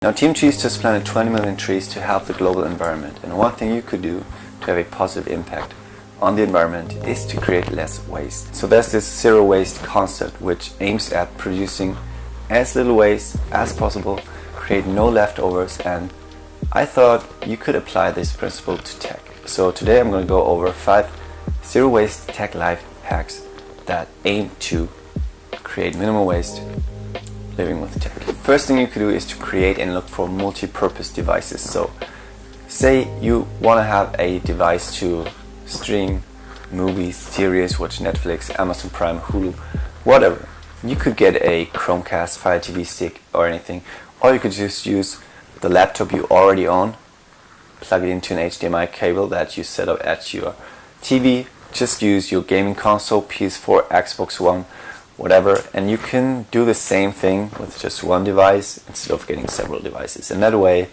Now Team Trees just planted 20 million trees to help the global environment, and one thing you could do to have a positive impact on the environment is to create less waste. So there's this zero waste concept which aims at producing as little waste as possible, create no leftovers, and I thought you could apply this principle to tech. So today I'm going to go over 5 zero waste tech life hacks that aim to create minimal waste living with tech. First thing you could do is to create and look for multi-purpose devices. So say you want to have a device to stream movies, series, watch Netflix, Amazon Prime, Hulu, whatever. You could get a Chromecast, Fire TV stick or anything, or you could just use the laptop you already own, plug it into an HDMI cable that you set up at your TV, just use your gaming console, PS4, Xbox One, whatever, and you can do the same thing with just one device instead of getting several devices. And that way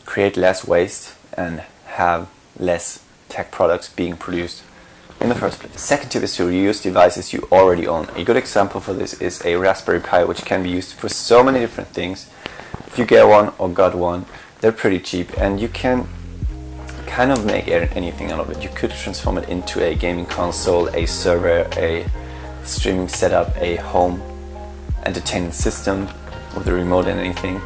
create less waste and have less tech products being produced in the first place. Second tip is to reuse devices you already own. A good example for this is a Raspberry Pi, which can be used for so many different things. If you get one or got one, they're pretty cheap and you can kind of make anything out of it. You could transform it into a gaming console, a server, a streaming setup, a home entertainment system with a remote and anything.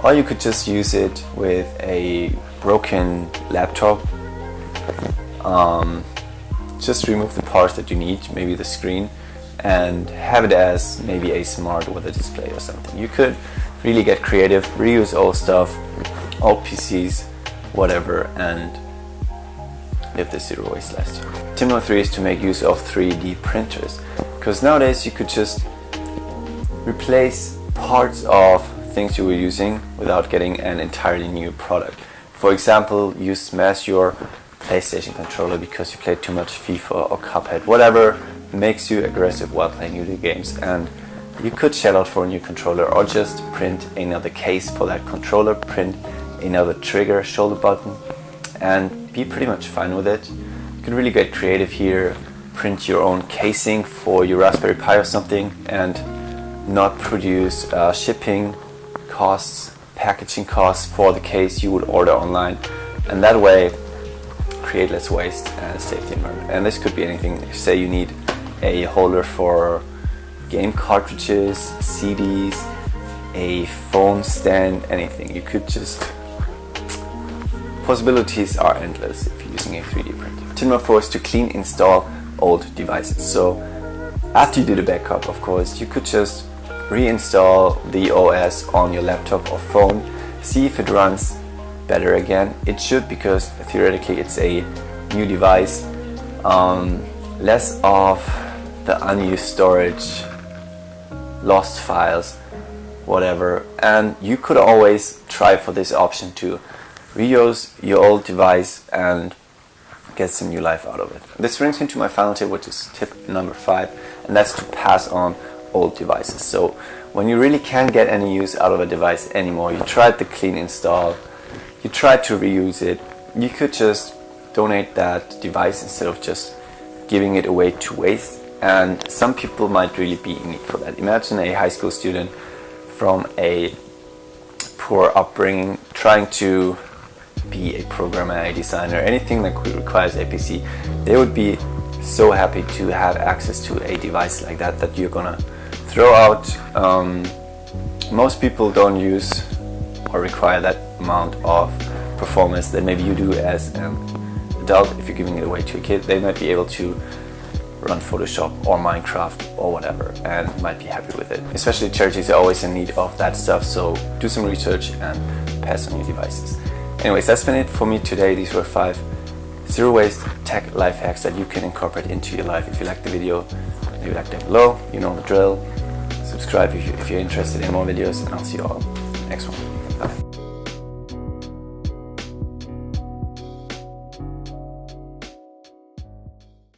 Or you could just use it with a broken laptop. Just remove the parts that you need, maybe the screen, and have it as maybe a smart with a display or something. You could really get creative, reuse old stuff, old PCs, whatever, and live the zero waste lifestyle. Tip number 3 is to make use of 3D printers, because nowadays you could just replace parts of things you were using without getting an entirely new product. For example, you smash your PlayStation controller because you played too much FIFA or Cuphead, whatever makes you aggressive while playing video games, and you could shell out for a new controller or just print another case for that controller, print another trigger, shoulder button, and be pretty much fine with it. You can really get creative here, print your own casing for your Raspberry Pi or something, and not produce shipping costs, packaging costs for the case you would order online, and that way create less waste and save the environment. And this could be anything. Say you need a holder for game cartridges, CDs, a phone stand, anything. You could just, possibilities are endless if you're using a 3D printer. Tip number 4 is to clean install old devices. So after you do the backup, of course, you could just reinstall the OS on your laptop or phone, see if it runs better again. It should, because theoretically it's a new device, less of the unused storage, lost files, whatever. And you could always try for this option to reuse your old device and get some new life out of it. This brings me to my final tip, which is tip number 5, and that's to pass on old devices. So when you really can't get any use out of a device anymore, you tried the clean install, you try to reuse it, you could just donate that device instead of just giving it away to waste. And some people might really be in need for that. Imagine a high school student from a poor upbringing trying to be a programmer, a designer, anything that requires a PC. They would be so happy to have access to a device like that that you're gonna throw out. Most people don't use or require that amount of performance that maybe you do as an adult. If you're giving it away to a kid, they might be able to run Photoshop or Minecraft or whatever and might be happy with it. Especially charities are always in need of that stuff, so do some research and pass on your devices. Anyways, that's been it for me today. These were 5 zero waste tech life hacks that you can incorporate into your life. If you liked the video, leave a like down below, you know the drill. Subscribe if you're interested in more videos, and I'll see you all next one.